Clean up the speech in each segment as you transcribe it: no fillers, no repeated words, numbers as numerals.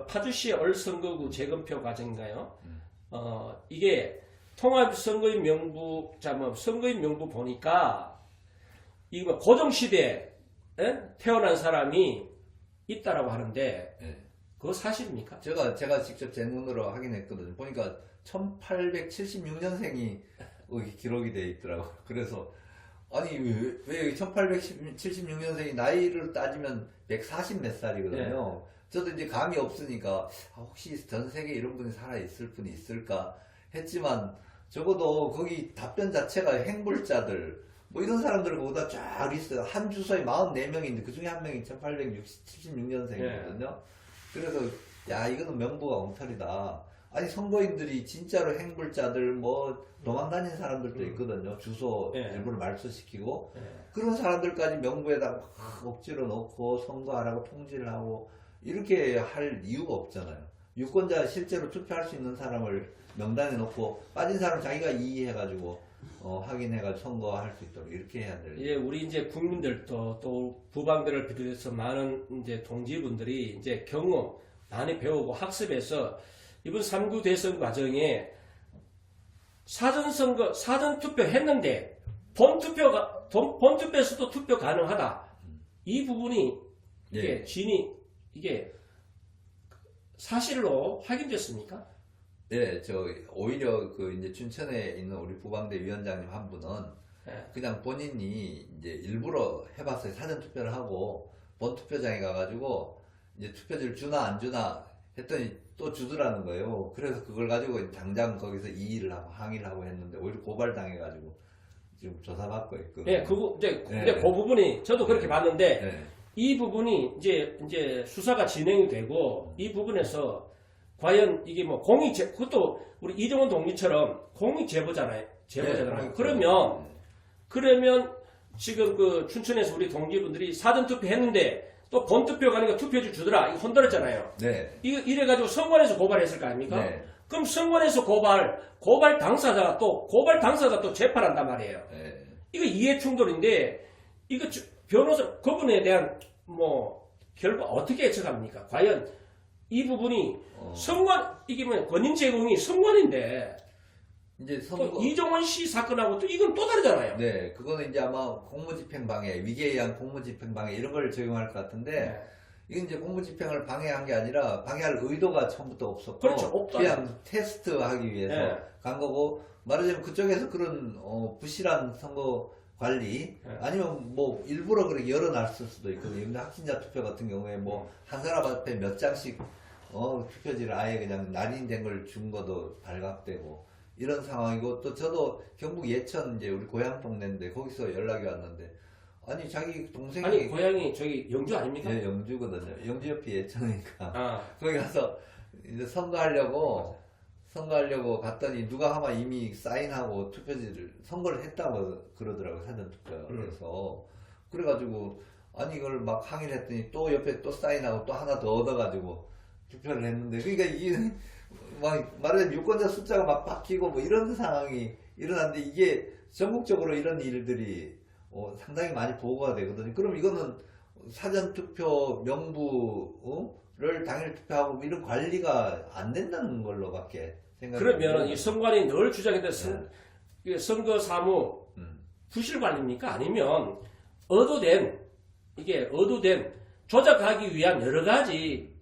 파주시 얼선거구 재검표 과정인가요? 이게 통합 선거인 명부, 선거인 명부 보니까 이거 고종시대에 태어난 사람이 있다라고 하는데 네. 그거 사실입니까? 제가 직접 제 눈으로 확인했거든요. 보니까 1876년생이 기록이 돼 있더라고요. 그래서 아니 왜 1876년생이 나이를 따지면 140 몇 살이거든요. 저도 이제 감이 없으니까 혹시 전 세계에 이런 분이 살아 있을 분이 있을까 했지만 적어도 거기 답변 자체가 행불자들 뭐 이런 사람들 보다 쫙 있어요. 한 주소에 44명인데 그 중에 한 명이 1876년생이거든요. 그래서 야 이거는 명부가 엉터리다. 아니 선거인들이 진짜로 행불자들 뭐 도망다닌 사람들도 있거든요. 주소 일부러 말소시키고 그런 사람들까지 명부에다 막 억지로 넣고 선거하라고 통지를 하고 이렇게 할 이유가 없잖아요. 유권자 실제로 투표할 수 있는 사람을 명단에 넣고 빠진 사람 자기가 이의해가지고 확인해가지고 선거할 수 있도록 이렇게 해야 돼요. 예, 우리 이제 국민들도 또 부방들을 비롯해서 많은 이제 동지분들이 이제 경험 많이 배우고 학습해서 이번 3구 대선 과정에 사전선거, 사전투표 했는데 본투표에서도 투표 가능하다. 이 부분이 이게 이게 사실로 확인됐습니까? 네, 오히려 이제 춘천에 있는 우리 부방대 위원장님 한 분은 그냥 본인이 이제 일부러 해봤어요. 사전투표를 하고 본투표장에 가가지고 이제 투표지를 주나 안 주나 했더니 또 주더라는 거예요. 그래서 그걸 가지고 당장 거기서 이의를 하고 항의를 하고 했는데 오히려 고발당해가지고 지금 조사받고 있거든요. 네, 근데 그 부분이 저도 그렇게 봤는데 이 부분이 이제 수사가 진행이 되고 이 부분에서 과연 이게 뭐 그것도 우리 이정원 동지처럼 공익 제보잖아요. 그러면 지금 그 춘천에서 우리 동지분들이 사전투표 했는데 또 본투표 가니까 투표지 주더라. 이거 혼돈했잖아요. 네. 이래가지고 선관에서 고발했을 거 아닙니까? 네. 그럼 선관에서 고발 당사자가 또 재판한단 말이에요. 네. 이거 이해 충돌인데 이거 변호사 그분에 대한 뭐 결과 어떻게 예측합니까? 과연 이 부분이 이게 뭐 권인 제공이 선관인데 이제 또 이정원 씨 사건하고 또 이건 또 다르잖아요. 네, 그거는 이제 아마 공무집행방해, 위계에 의한 공무집행방해 이런 걸 적용할 것 같은데 이건 이제 공무집행을 방해한 게 아니라 방해할 의도가 처음부터 없었고 그렇죠, 그냥 테스트하기 위해서 간 거고 말하자면 그쪽에서 그런 부실한 선거 관리 아니면 뭐 일부러 그렇게 열어놨을 수도 있거든요. 근데 확진자 투표 같은 경우에 뭐 한 사람 앞에 몇 장씩 투표지를 아예 그냥 날인된 걸 준 것도 발각되고 이런 상황이고 또 저도 경북 예천 이제 우리 고향 동네인데 거기서 연락이 왔는데 아니 자기 동생이 고향이 저기 영주 아닙니까? 예, 영주거든요. 영주 옆이 예천이니까 거기 가서 이제 선거하려고 갔더니 누가 하면 이미 사인하고 투표지를 선거를 했다고 그러더라고요. 사전투표에서 그래가지고 아니 이걸 막 항의를 했더니 또 옆에 또 사인하고 또 하나 더 얻어가지고 투표를 했는데 그러니까 이게 막 말하자면 유권자 숫자가 막 바뀌고 뭐 이런 상황이 일어났는데 이게 전국적으로 이런 일들이 상당히 많이 보고가 되거든요. 그럼 이거는 사전투표 명부를 당일 투표하고 뭐 이런 관리가 안 된다는 걸로밖에 생각이 그러면 이 선관위 늘 주장했던 선거 사무 부실 관리입니까? 아니면 얻어된 조작하기 위한 여러 가지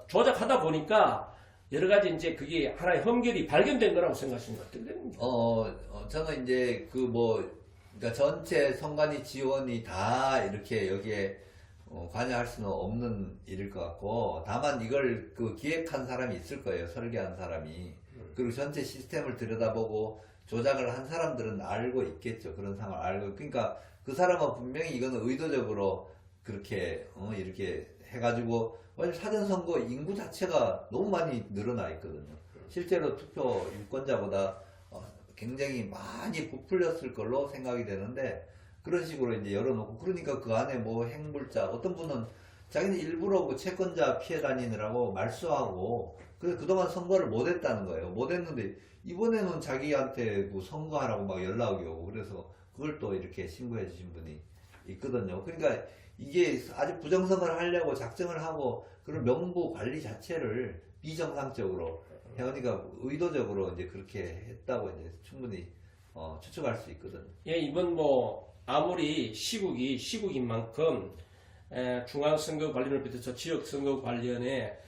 조작하다 보니까 여러 가지 이제 그게 하나의 흠결이 발견된 거라고 생각하십니까? 어떻게 됩니까? 저는 이제 그러니까 전체 선관위 지원이 다 이렇게 여기에 관여할 수는 없는 일일 것 같고 다만 이걸 기획한 사람이 있을 거예요. 설계한 사람이. 그리고 전체 시스템을 들여다보고 조작을 한 사람들은 알고 있겠죠. 그런 상황을 알고. 그러니까 그 사람은 분명히 이거는 의도적으로 그렇게 이렇게 해가지고 사전선거 인구 자체가 너무 많이 늘어나 있거든요. 실제로 투표 유권자보다 굉장히 많이 부풀렸을 걸로 생각이 되는데 그런 식으로 이제 열어놓고 그러니까 그 안에 뭐 행불자 어떤 분은 자기는 일부러 그 채권자 피해 다니느라고 말소하고 그래서 그동안 선거를 못했다는 거예요. 못했는데 이번에는 자기한테 뭐 선거하라고 막 연락이 오고 그래서 그걸 또 이렇게 신고해 주신 분이 있거든요. 그러니까 이게 아주 부정선거를 하려고 작정을 하고 그런 명부 관리 자체를 비정상적으로 혜원이가 의도적으로 이제 그렇게 했다고 이제 충분히 추측할 수 있거든. 예, 이번 뭐 아무리 시국인 만큼 중앙선거관리를 비롯해서 지역선거관리원회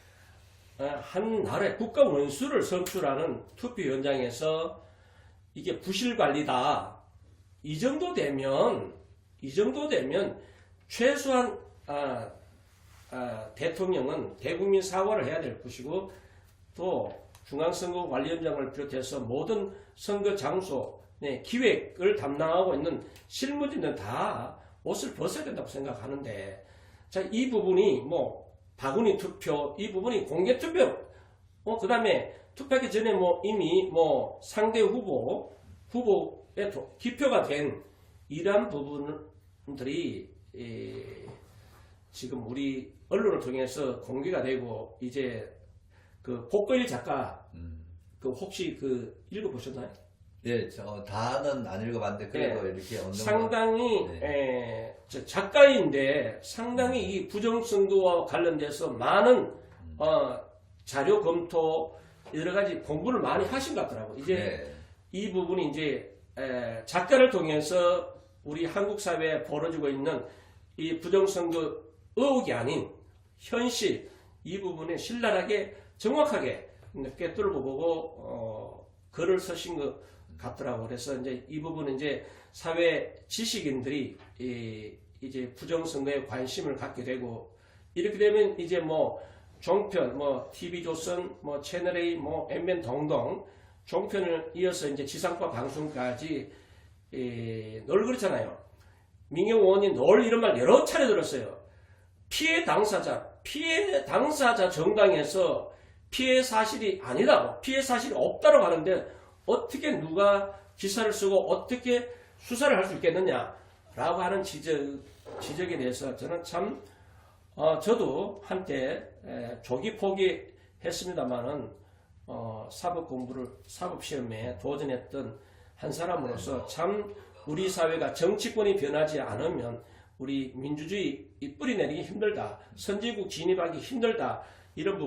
한 나라의 국가 원수를 선출하는 투표위원장에서 이게 부실관리다. 이 정도 되면 최소한 대통령은 대국민 사과를 해야 될 것이고 또 중앙선거관리위원장을 비롯해서 모든 선거 장소 기획을 담당하고 있는 실무진들은 다 옷을 벗어야 된다고 생각하는데, 자, 이 부분이 뭐 바구니 투표, 이 부분이 공개 투표, 그 다음에 투표하기 전에 뭐 이미 뭐 상대 후보에 기표가 된 이러한 부분들이 지금 우리 언론을 통해서 공개가 되고, 이제 그 복거일 작가 그 혹시 그 읽어보셨나요? 네, 다는 안 읽어봤는데 그래도 이렇게 어느 정도 상당히 작가인데 상당히 이 부정선거와 관련돼서 많은 자료 검토 여러 가지 공부를 많이 하신 것 같더라고. 이제 이 부분이 이제 작가를 통해서 우리 한국 사회에 벌어지고 있는 이 부정선거 의혹이 아닌 현실, 이 부분에 신랄하게 정확하게 꿰뚫고 보고 글을 쓰신 것 같더라고. 그래서 이제 이 부분은 이제 사회 지식인들이 이제 부정선거에 관심을 갖게 되고, 이렇게 되면 이제 뭐 종편, 뭐 TV조선, 뭐 채널A, 뭐 MBN 동동 종편을 이어서 이제 지상파 방송까지 늘 그렇잖아요. 민경 의원이 늘 이런 말 여러 차례 들었어요. 피해 당사자 정당에서 피해 사실이 아니라고, 피해 사실이 없다고 하는데 어떻게 누가 기사를 쓰고 어떻게 수사를 할 수 있겠느냐라고 하는 지적에 대해서 저는 참 저도 한때 조기 포기했습니다만은 사법시험에 도전했던 한 사람으로서 참 우리 사회가 정치권이 변하지 않으면 우리 민주주의 뿌리 내리기 힘들다, 선진국 진입하기 힘들다, 이런 부분